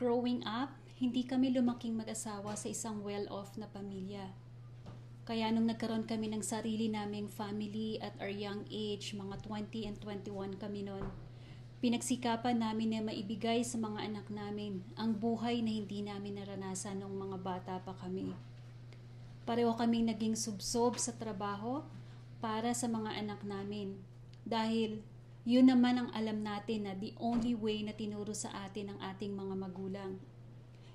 Growing up, hindi kami lumaking mag-asawa sa isang well-off na pamilya. Kaya nung nagkaroon kami ng sarili naming family at our young age, mga 20 and 21 kami noon, pinagsikapan namin na maibigay sa mga anak namin ang buhay na hindi namin naranasan nung mga bata pa kami. Pareho kaming naging subsob sa trabaho para sa mga anak namin. Dahil yun naman ang alam natin na the only way na tinuro sa atin ng ating mga magulang.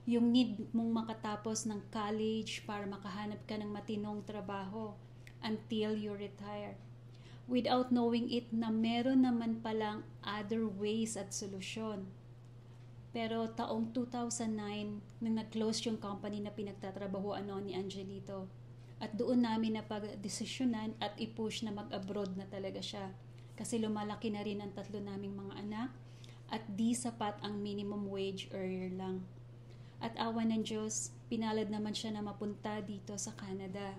Yung need mong makatapos ng college para makahanap ka ng matinong trabaho until you retire. Without knowing it na meron naman palang other ways at solusyon. Pero taong 2009, nang nag-close yung company na pinagtatrabahoan noon ni Angelito. At doon namin napag-desisyonan at i-push na mag-abroad na talaga siya. Kasi lumalaki na rin ang 3 naming mga anak at di sapat ang minimum wage earner lang. At awa ng Diyos, pinalad naman siya na mapunta dito sa Canada.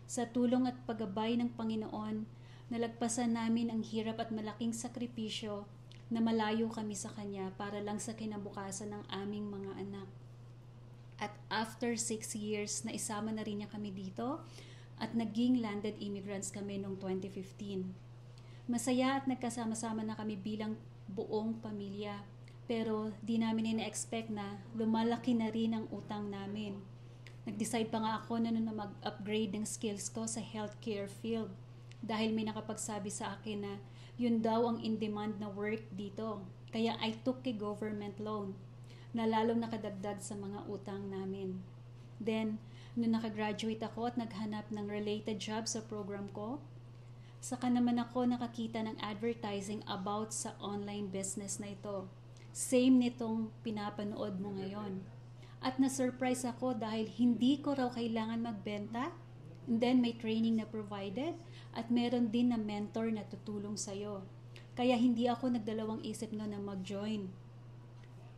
Sa tulong at paggabay ng Panginoon, nalagpasan namin ang hirap at malaking sakripisyo na malayo kami sa Kanya para lang sa kinabukasan ng aming mga anak. At after 6 years, naisama na rin niya kami dito at naging landed immigrants kami noong 2015. Masaya at nagkasama-sama na kami bilang buong pamilya. Pero di namin ina-expect na lumalaki na rin ang utang namin. Nag-decide pa nga ako na mag-upgrade ng skills ko sa healthcare field dahil may nakapagsabi sa akin na yun daw ang in-demand na work dito. Kaya I took a government loan na lalong nakadagdag sa mga utang namin. Then, nung nakagraduate ako at naghanap ng related job sa program ko, saka naman ako nakakita ng advertising about sa online business na ito. Same nitong pinapanood mo ngayon. At na-surprise ako dahil hindi ko raw kailangan magbenta. And then may training na provided at meron din na mentor na tutulong sa'yo. Kaya hindi ako nagdalawang isip na mag-join.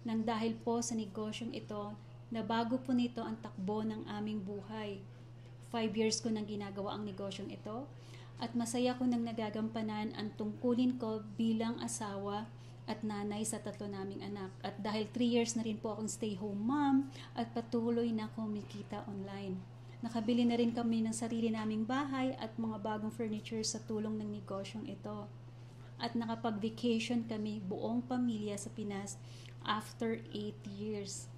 Nang dahil po sa negosyong ito, na bago po nito ang takbo ng aming buhay. 5 years ko nang ginagawa ang negosyong ito at masaya ko nang nagagampanan ang tungkulin ko bilang asawa at nanay sa 3 naming anak. At dahil 3 years na rin po akong stay-home mom at patuloy na kumikita online. Nakabili na rin kami ng sarili naming bahay at mga bagong furniture sa tulong ng negosyong ito. At nakapag-vacation kami buong pamilya sa Pinas after 8 years.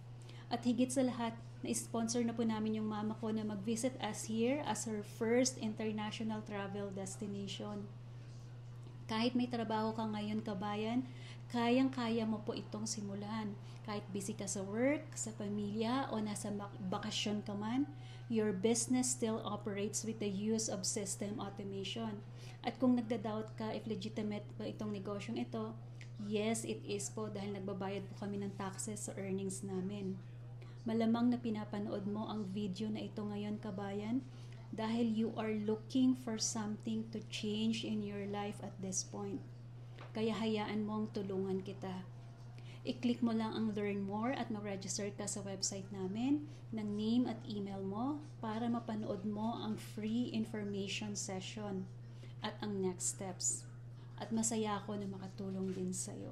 At higit sa lahat, na-sponsor na po namin yung mama ko na mag-visit us here as her first international travel destination. Kahit may trabaho ka ngayon, kabayan, kayang-kaya mo po itong simulan. Kahit busy ka sa work, sa pamilya, o nasa bakasyon ka man, your business still operates with the use of system automation. At kung nagda-doubt ka if legitimate ba itong negosyong ito, yes, it is po dahil nagbabayad po kami ng taxes sa earnings namin. Malamang na pinapanood mo ang video na ito ngayon, kabayan, dahil you are looking for something to change in your life at this point. Kaya hayaan mong tulungan kita. I-click mo lang ang learn more at mag-register ka sa website namin ng name at email mo para mapanood mo ang free information session at ang next steps. At masaya ako na makatulong din sa'yo.